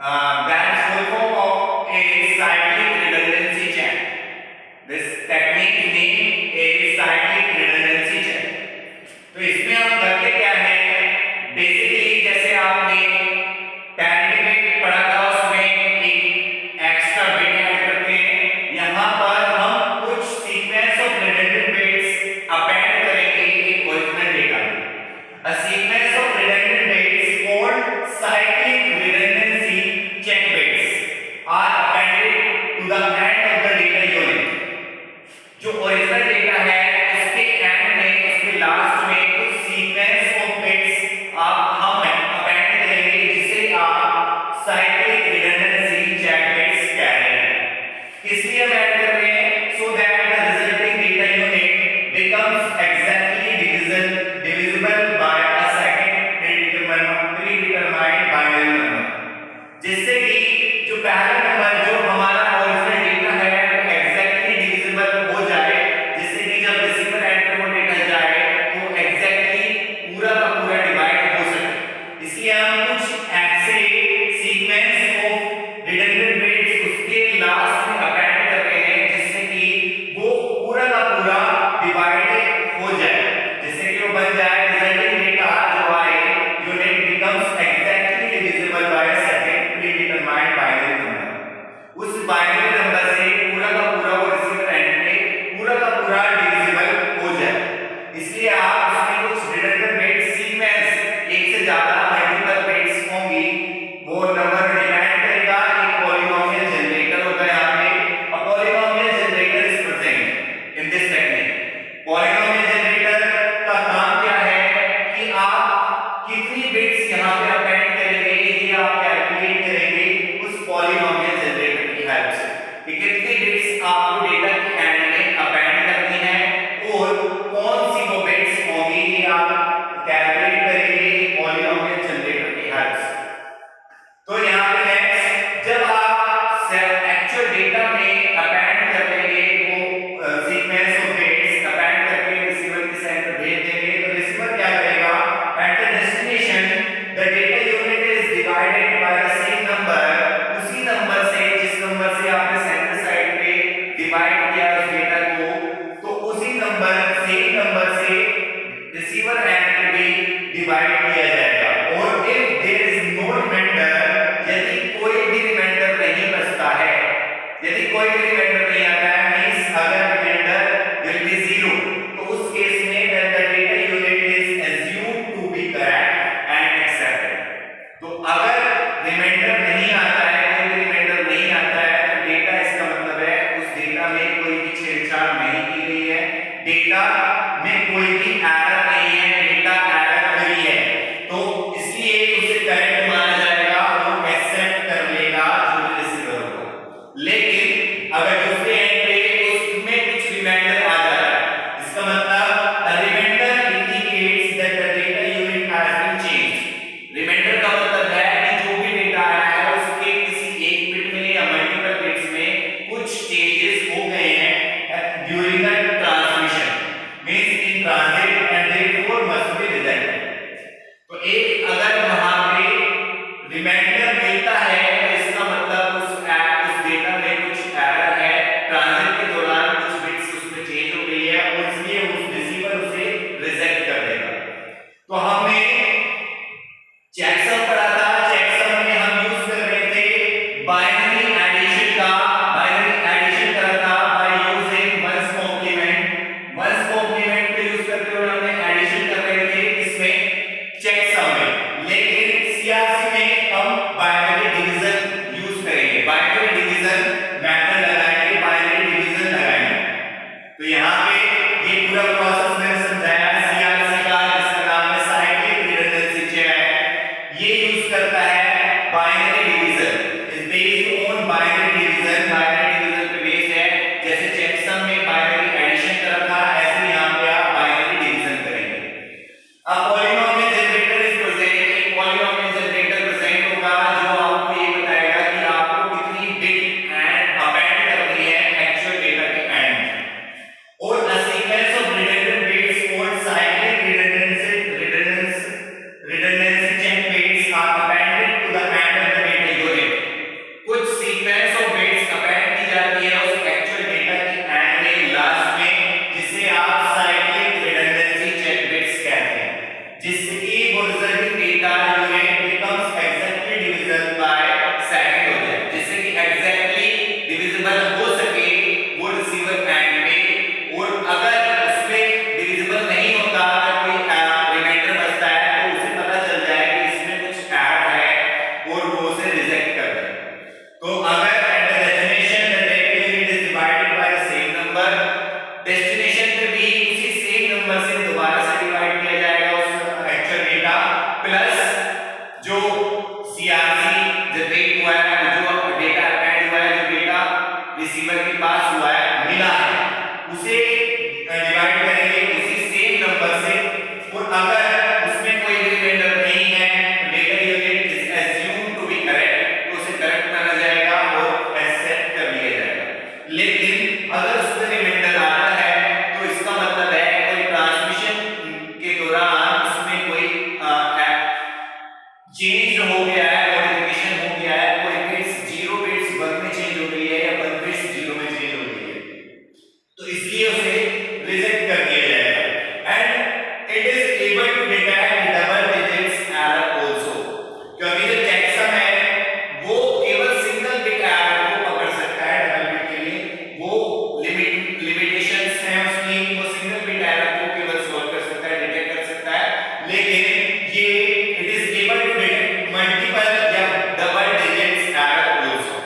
That's full form of a cyclic redundancy check. This technique name is cyclic redundancy check. तो इसमें हम करते क्या है, बेसिकली जैसे आपने पैरेंट में पढ़ा था उसमें एक एक्स्ट्रा बिट ऐड करते हैं, यहाँ पर हम कुछ sequence of redundant bits append करेंगे एक ओरिजिनल डेटा में. A sequence of redundant bits called cyclic redundancy check bits are appended to the end of the data unit. जो ओरिजिनल डेटा है उसके एंड में, उसके लास्ट में कुछ सीक्वेंस ऑफ बिट्स हम अपेंड करेंगे जिसे आप साइक्लिक रिडंडेंसी चेक बिट्स कह रहे हैं. इसलिए हम ऐड कर रहे हैं so that the resulting data unit becomes exactly divisible by a second predetermined binary number. जिससे कि जो पहला नंबर जो हमारा ओरिजिनल डेटा है वो एग्जैक्टली डिविजिबल हो जाए, जिससे कि जब रिसीवर एंड को डेटा जाए तो एग्जैक्टली पूरा का पूरा डिवाइड हो सके. इसलिए हम कुछ ऐसे सीक्वेंस ऑफ रिडंडेंट बिट्स उसके लास्ट में अपेंड कर रहे हैं जिससे कि वो पूरा का पूरा डिवाइड हो जाए, जिससे कि वो बन जाए रिजल्टिंग डेटा जो आए unit becomes exactly divisible by a second predetermined binary number. उस बाइनरी नंबर से पूरा का पूरा वो रिसीवर एंड पे पूरा का पूरा डिविजिबल हो जाए. इसलिए आप उसमें कुछ रिडंडेंट बिट सीक्वेंस एक से ज्यादा मल्टीपल बिट्स होंगी, वो नंबर डिपेंड करेगा. एक पॉलीनोमियल जनरेटर होगा यहाँ पे. A polynomial generator is present in this technique. Polynomial generator का काम क्या है कि आप कितनी बिट्स यहाँ पे अपेंड करेंगे ये आप कैलकुलेट करेंगे उस पॉलीनोमियल जनरेटर की हेल्प से कि कितनी बिट्स आपको डेटा के एंड में अपेंड करनी है और कौन सी वो बिट्स होंगी ये आप कैलकुलेट करेंगे पॉलीनोमियल जनरेटर की हेल्प से. तो यहाँ पे नेक्स्ट जब आप एक्चुअल डेटा में अपेंड कर लेंगे वो सीक्वेंस ऑफ बिट्स अपेंड करके रिसीवर के सेंटर भेज देंगे, तो रिसीवर क्या करेगा, at the destination the data unit is divided by the same number. उसी नंबर से जिस नंबर से आपने सेंटर साइड पे डिवाइड किया उस डेटा को, तो उसी नंबर सेम नंबर से रिसीवर एंड पे भी डिवाइड किया जाएगा. और if there is no remainder, यदि कोई भी रिमाइंडर नहीं बचता है, यदि कोई भी रिमाइंडर नहीं आता है, मींस अगर रिमाइंडर विल बी 0, तो उस केस में then the data unit is assumed to be correct and accepted. तो अगर रिमाइंडर नहीं आता है, कोई भी रिमाइंडर नहीं आता है, तो डेटा इसका मतलब है उस डेटा में कोई भी छेड़छाड़ नहीं की गई है, डेटा में कोई भी एरर नहीं है, डेटा एरर फ्री है. तो इसलिए उसे करेक्ट माना जाएगा, वो एक्सेप्ट कर लेगा जो रिसीवर होगा. लेकिन अगर दूसरे एंड पे उसमें कुछ रिमाइंडर आ जाता है, इसका मतलब a remainder indicates that the data unit has been changed. Remainder का मतलब है कि जो भी डेटा आया है उसके किसी एक बिट में या मल्टीपल बिट्स में कुछ चेंजेस हो गए हैं during the transmission, means in transit and therefore must be rejected. तो एक अगर वहां पे रिमाइंडर मिलता है तो इसका मतलब उस डेटा में कुछ एरर है, ट्रांजिट के दौरान कुछ बिट्स उसमें चेंज हो गई है और इसलिए उस रिसीवर उसे रिजेक्ट कर देगा. तो हमने चेकसम पढ़ा था, चेकसम में हम यूज कर रहे थे बाइनरी एडिशन का, बाइनरी एडिशन करा था by using one's complement. One's complement को यूज करते हुए हमने एडिशन कर रहे थे इसमें चेकसम में. लेकिन सीआरसी में हम बाइनरी डिवीजन यूज करेंगे, बाइनरी डिवीजन मेथड लगाएंगे, बाइनरी डिवीजन लगाएंगे. तो यहाँ पे ये पूरा प्रोसेस मैंने समझाया सीआरसी का, जिसका नाम है साइक्लिक रिडंडेंसी चेक. ये यूज करता है binary division, is based on binary division. Binary division पे बेस्ड है, जैसे चेकसम में बाइनरी एडिशन करा था ऐसे यहाँ पे आप बाइनरी डिवीजन करेंगे. अब पॉलीनोमियल जनरेटर इज प्रेजेंट. एक पॉलीनोमियल जनरेटर प्रेजेंट होगा जो आपको ये बताएगा कि आपको कितनी बिट एंड अपेंड करनी है एक्चुअल डेटा के एंड में. और a sequence of redundant bits called cyclic redundancy check bits are appended to the end of the data unit. Reject कर दें। तो अगर at the destination the data unit is divided by the same number, destination पे भी उसी same number से दोबारा से डिवाइड किया जाएगा उस एक्चुअल डेटा, प्लस जो सीआरसी जनरेट हुआ है, जो डेटा अपेंड हुआ है, जो डेटा रिसीवर के पास हुआ है, मिला है, उसे डिवाइड करेंगे उसी सेम नंबर से। और अगर उसमें कोई भी रिमाइंडर नहीं है, data unit is assumed to be correct, तो उसे करेक्ट माना जाएगा और एक्सेप्ट कर लिया जाएगा। लेकिन अगर उसमें रिमाइंडर आता है तो इसका मतलब है कोई ट्रांसमिशन के दौरान उसमें कोई चेंज हो गया है, मॉडिफिकेशन हो गया है, कोई बिट्स 0 बिट्स 1 में चेंज हो गई है या 1 बिट्स 0 में चेंज हो गई है, तो इसलिए उसे रिजेक्ट कर दिया जाएगा। And it is able to detect double digits error also, क्योंकि जो चेकसम है वो केवल सिंगल बिट एरर को पकड़ सकता है। डबल बिट के लिए वो लिमिटेशंस हैं उसकी, वो सिंगल बिट एरर को केवल सॉल्व कर सकता है, डिटेक्ट कर सकता है, लेकिन ये it is able to detect multiple या डबल डिजिट्स एरर आल्सो।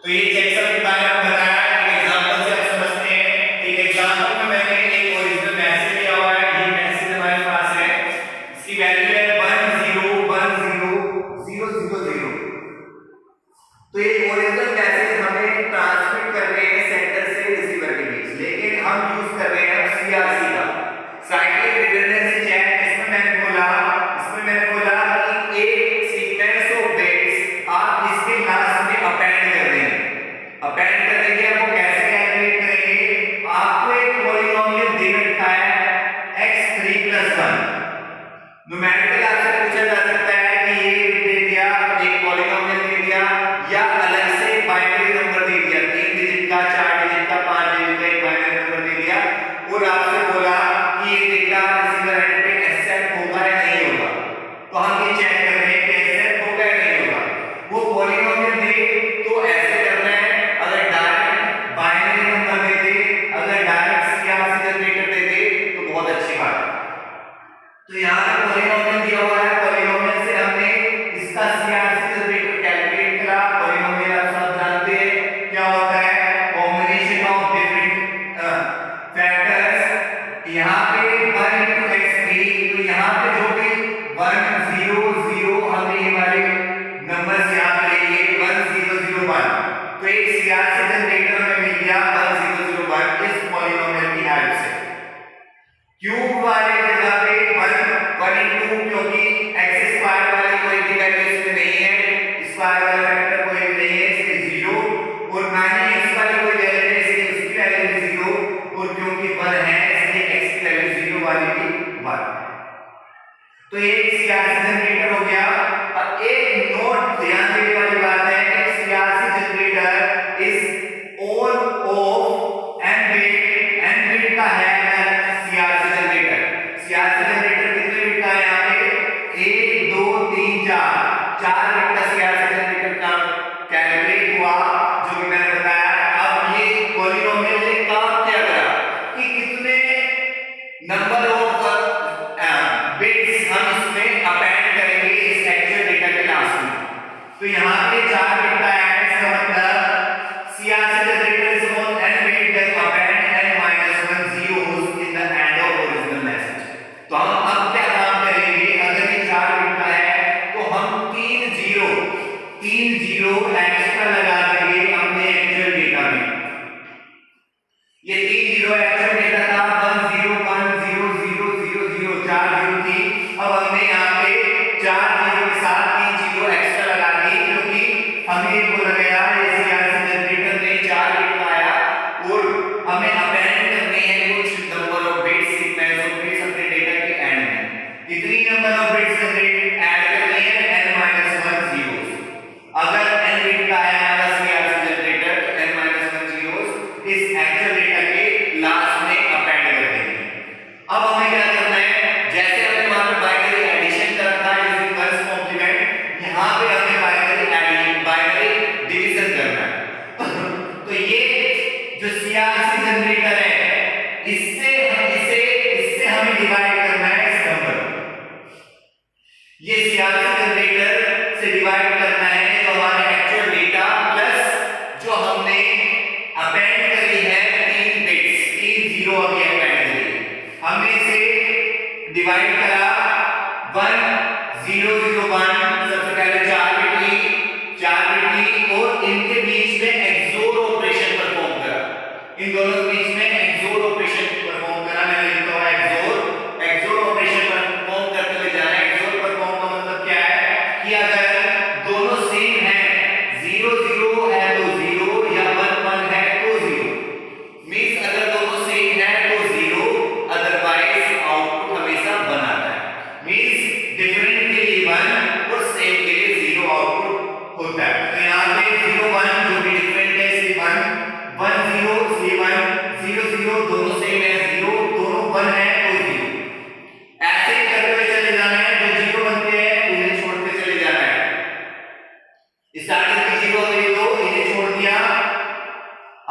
तो ये चेकसम के बारे में बताया, एक एग्जांपल से आप समझते हैं। एक एग्जांपल में मैंने एक ओरिजिनल मैसेज लिया हुआ है, ये मैसेज हमारे पास है, इसकी वैल्यू है 10100000। तो ये ओरिजिनल मैसेज हमें ट्रांसमिट कर रहे हैं सेंडर से रिसीवर के बीच, लेकिन हम यूज कर रहे हैं सीआरसी का, साइक्लिक रिडंडेंसी चेक। इसमें मैंने बोला कि एक सीक्वेंस ऑफ बिट्स आप इसके लास्ट में अपेंड कर देंगे। अपेंड करेंगे, आपको कैसे कैलकुलेट करेंगे? आपको एक पॉलिनोमियल दे रखा है x3 + 1। न्यूमेरिकल आपसे पूछा जा सकता है कि ये दे दिया, एक पॉलिनोमियल दे दिया, या अलग से बाइनरी नंबर दे दिया, 3 डिजिट का, 4 डिजिट का, 5 डिजिट का एक बाइनरी नंबर दे दिया, और आपसे बोला कि ये डेटा रिसीवर एंड पे एक्सेप्ट होगा या नहीं होगा। तो हम ये चेक कर रहे हैं कि एक्सेप्ट होगा या नहीं होगा। वो पॉलिनोमियल दे तो ऐसे करना है, अगर डायरेक्ट बाइनरी नंबर दे दे, अगर डायरेक्ट सीआरसी जनरेटर दे दे तो बहुत अच्छी बात है। तो यहाँ पे पॉलिनोमियल दिया हुआ है, पॉलिनोमियल से हमने इसका सीआरसी जनरेटर कैलकुलेट करा। पॉलिनोमियल आप सब जानते हैं क्या होता है, कॉम्बिनेशन ऑफ डिफरेंट फैक्टर्स। यहाँ पे 1 * x3, तो यहाँ पे जो भी 1 0 0 हमने ये वाले नंबर्स याद करेंगे, 1001। तो एक सीआरसी जनरेटर में मिल गया 1001 इस पॉलिनोमियल की हेल्प से। क्यूब वाले जगह पे 1 * 2, क्योंकि x स्क्वायर वाली कोई भी वैल्यू इसमें नहीं है, स्क्वायर वाला फैक्टर कोई भी नहीं है, इसलिए 0, और ना ही x वाली कोई वैल्यू है इसलिए उसकी वैल्यू भी 0, और क्योंकि 1 है इसलिए x की वैल्यू 0 वाली भी 1। तो एक सीआरसी जनरेटर हो गया। अब एक नोट ध्यान देने वाली बात है, एक CRC generator is on off and bit का है सीआरसी जनरेटर। सीआरसी जनरेटर कितने बिट का है? यहाँ पे 1 2 3 4 बिट का सीआरसी जनरेटर का कैलकुलेट हुआ, जो कि मैंने बताया। अब ये पॉलिनोमियल ने काम क्या करा कि कितने नंबर ऑफ बिट्स हम इसमें अपेंड करेंगे इस एक्चुअल डेटा के लास्ट में। तो यहाँ पे 4 बिट का है, इसका मतलब CRC generator is on n bit that append n - 1 zeros in the end of original message। तो हम अब क्या काम करेंगे, अगर ये 4 बिट का है तो हम 3 जीरो एक्स्ट्रा लगा देंगे अपने एक्चुअल डेटा में। ये 3 जीरो एक्चुअल डेटा था 1 0 1 0 0 0 0 4 जीरो थी। अब हमने यहाँ पे 4 जीरो के साथ 3 जीरो एक्स्ट्रा लगा दी, क्योंकि हमें बोला गया ये सीआरसी जनरेटर ने 4 बिट का आया और हमें अपेंड करने हैं कुछ number of bits, sequence of bits अपने डेटा के एंड में। कितनी नंबर ऑफ बिट्स ऐड करनी है? n - 1 zeros। अगर n बिट का है हमारा सीआरसी जनरेटर तो n - 1 zeros इस एक्चुअल डेटा के लास्ट में अपेंड कर देंगे। अब हमें क्या करना है, जैसे हमने वहां पे बाइनरी एडिशन करा था यूजिंग 1's कॉम्प्लीमेंट, यहाँ पे हमें बाइनरी डिवीजन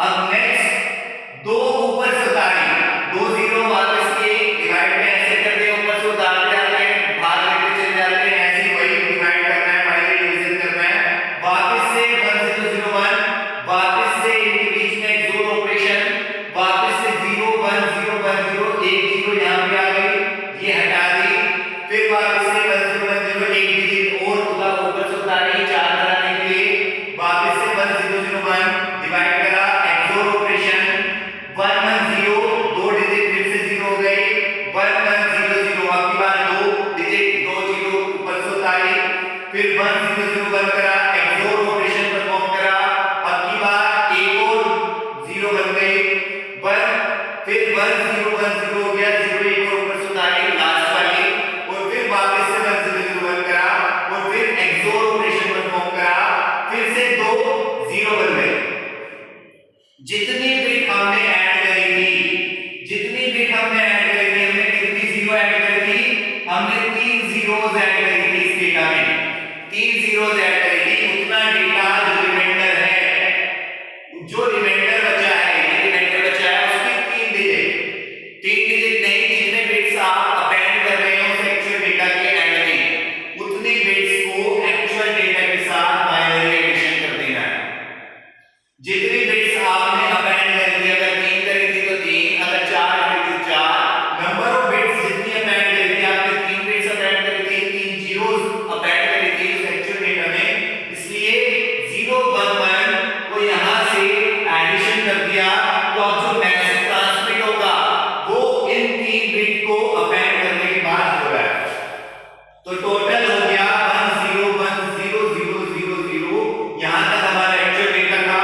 अब नेक्स्ट दो ऊपर से उतारे, दो जीरो वापस के डिवाइड में ऐसे कर दे, ऊपर से उतारते जाते हैं, भाग लेते चले जाते हैं, ऐसे ही वही डिवाइड करना है, वही डिवीजन करना है, वापस से 1001, वापस से इनके बीच में एक जोड़ ऑपरेशन, वापस से 0 1 0 1 0 एक जीरो यहाँ पे आ गई, ये हटा दी, फिर वापस से 10 1 0 एक डिजिट और ऊपर से उतारी 4 बनाने के लिए, वापस से 1001 डिवाइड करा, एक्सोर ऑपरेशन 110 दो डिजिट फिर से 0 हो गए, 1100 अब की बार दो डिजिट दो जीरो ऊपर से उतारी, फिर 1001 करा, एक्सोर ऑपरेशन परफॉर्म करा, अब की बार एक और जीरो बन गए, फिर 1010 हो गया, जीरो एक और ऊपर से उतारी लास्ट वाली, और फिर वापस से 1001 करा, और फिर एक्सोर ऑपरेशन परफॉर्म करा, फिर से दो जीरो बन गए। जितनी बिट हमने ऐड करी थी, जितनी बिट हमने ऐड करी थी, हमने कितनी जीरो ऐड करी थी, हमने 3 जीरोस ऐड करी थी इस डेटा में, 3 जीरोस ऐड करी थी, उतना डेटा जो रिमाइंडर है, जो रिमाइंडर बचा है, ये रिमाइंडर बचा है उसकी 3 डिजिट नहीं, जितने बिट्स आप अपेंड कर रहे हो उस एक्चुअल डेटा के एंड में, उतनी बिट्स को एक्चुअल डेटा के साथ बाइनरी एडिशन कर देना है। जितनी बिट्स आपने अपेंड कर दी, अगर 3 करी थी तो 3, अगर 4 करी थी 4, नंबर ऑफ बिट्स जितनी अपेंड करी थी, आपने 3 बिट्स अपेंड करी थी, 3 जीरोस अपेंड करी थी उस एक्चुअल डेटा में, इसलिए 0 1 1 को यहां से एडिशन कर दिया, तो अब जो मैसेज ट्रांसमिट होगा वो इन 3 बिट को अपेंड करने के बाद हो रहा है, तो टोटल हो गया 10100000, यहां तक हमारा एक्चुअल डेटा था,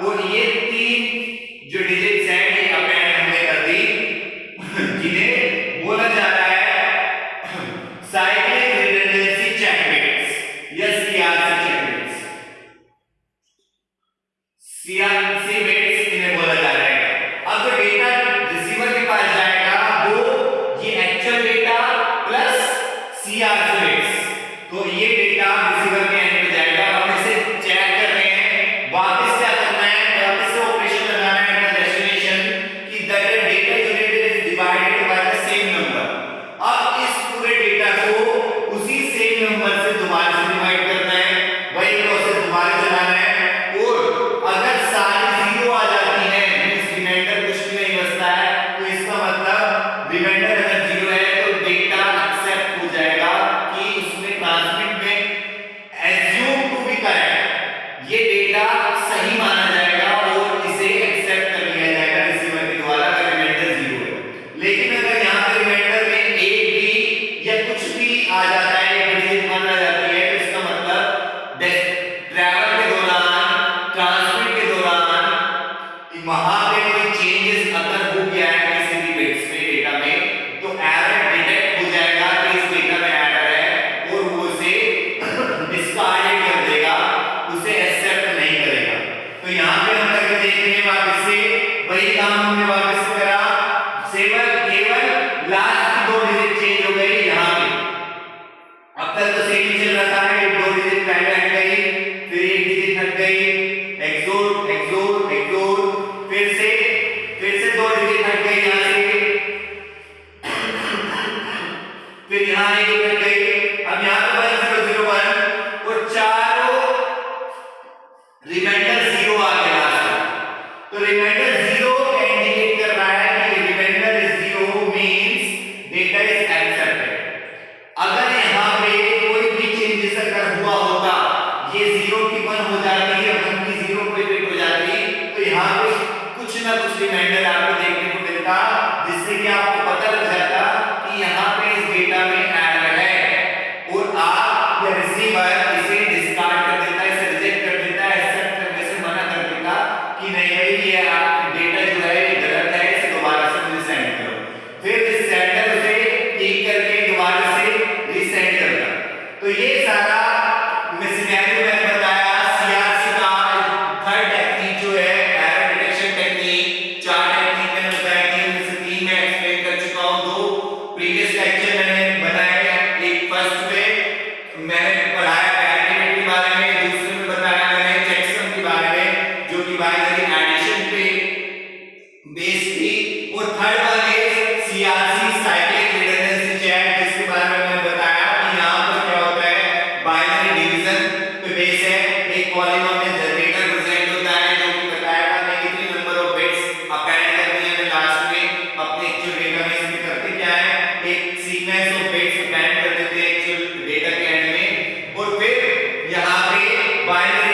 और ये 3 जो डिजिट्स हैं ये अपेंड हमने कर दी, जिन्हें बोला जाता है साइक्लिक रिडंडेंसी चेक बिट्स या CRC check bits, CRC bits इन्हें बोला जाता है। अब जो डेटा रिसीवर के पास जाएगा वो ये actual data plus CRC bits, तो ये डेटा रिसीवर के एंड पे जाएगा, हम इसे चेक कर रहे हैं, वापस क्या करना है, वापस से ऑपरेशन लगाना है अपना डेस्टिनेशन कि that data unit is divided by the same number. अब इस पूरे डेटा को उसी सेम नंबर से दोबारा से डिवाइड करना है, वही प्रोसेस दोबारा चलाना है, और अगर सारी जीरो आ जाती है मींस रिमाइंडर कुछ भी नहीं बचता है, तो इसका मतलब रिमाइंडर अगर जीरो है तो डेटा एक्सेप्ट हो जाएगा कि उसमें ट्रांसमिट में एज्यूम टू बी करेक्ट, ये डेटा सही माना जाएगा और इसे एक्सेप्ट कर लिया जाएगा रिसीवर के द्वारा अगर रिमाइंडर जीरो है। लेकिन अगर यहां पे रिमाइंडर में एक भी या कुछ भी आ जाता है, एक डिजिट मान आ जाती है, तो इसका मतलब ट्रैवल के दौरान, ट्रांसमिट के दौरान वहां पे कोई चेंजेस अगर हो गया है किसी भी बिट्स में डेटा में, तो एरर डिटेक्ट हो जाएगा कि इस डेटा में एरर है, और वो उसे डिस्कार्डेड कर देगा, उसे एक्सेप्ट नहीं करेगा। तो यहाँ पे हम करके देख रहे हैं, वापस से वही काम हमने वापस से करा, केवल लास्ट की 2 डिजिट चेंज हो गई यहाँ पे, अब तक तो सेम ही चल रहा था, 2 डिजिट पहले हट गई, फिर 1 डिजिट हट गई, एक्सोर एक्सोर एक्सोर, फिर से 2 डिजिट हट गई यहाँ से, फिर यहाँ 1 हट गई, अब यहाँ पे 1001 और चारों रिमाइंडर 0 आ गया लास्ट, तो रिमाइंडर 0 इंडिकेट कर रहा है कि remainder is 0 means data is accepted. अगर यहाँ पे कोई भी चेंजेस अगर हुआ होता, ये 0 की 1 हो जाती है, 1 की 0 कोई बिट हो जाती, तो यहाँ पे कुछ ना कुछ रिमाइंडर आपको देखने को मिलता, जिससे कि आपको पता लग जाता कि यहाँ पे इस डेटा में एरर है, और आप या रिसीवर इसे डिस्कार्ड कर देता है, इसे रिजेक्ट कर देता है, एक्सेप्ट करने से मना कर देता कि नहीं भाई ये डेटा जो है ये गलत है, इसे दोबारा से मुझे सेंड करो, फिर इस सेंडर उसे ठीक करके दोबारा से रीसेंड करता। तो ये सारा सिनेरियो मैंने बताया, सीआरसी का थर्ड टेक्निक जो है एरर डिटेक्शन टेक्निक, 4 टेक्निक मैंने बताई थी, उनमें से 3 मैं एक्सप्लेन कर चुका हूं, 2 प्रीवियस लेक्चर मैंने पॉलीनोमियल जनरेटर प्रेजेंट होता है जो कि बताएगा हमें कितने नंबर ऑफ बिट्स अपेंड करनी है हमें लास्ट में अपने एक्चुअल डेटा में। इसमें करते क्या है, एक सीक्वेंस ऑफ बिट्स अपेंड कर देते हैं एक्चुअल डेटा के एंड में, और फिर यहाँ पे बाइनरी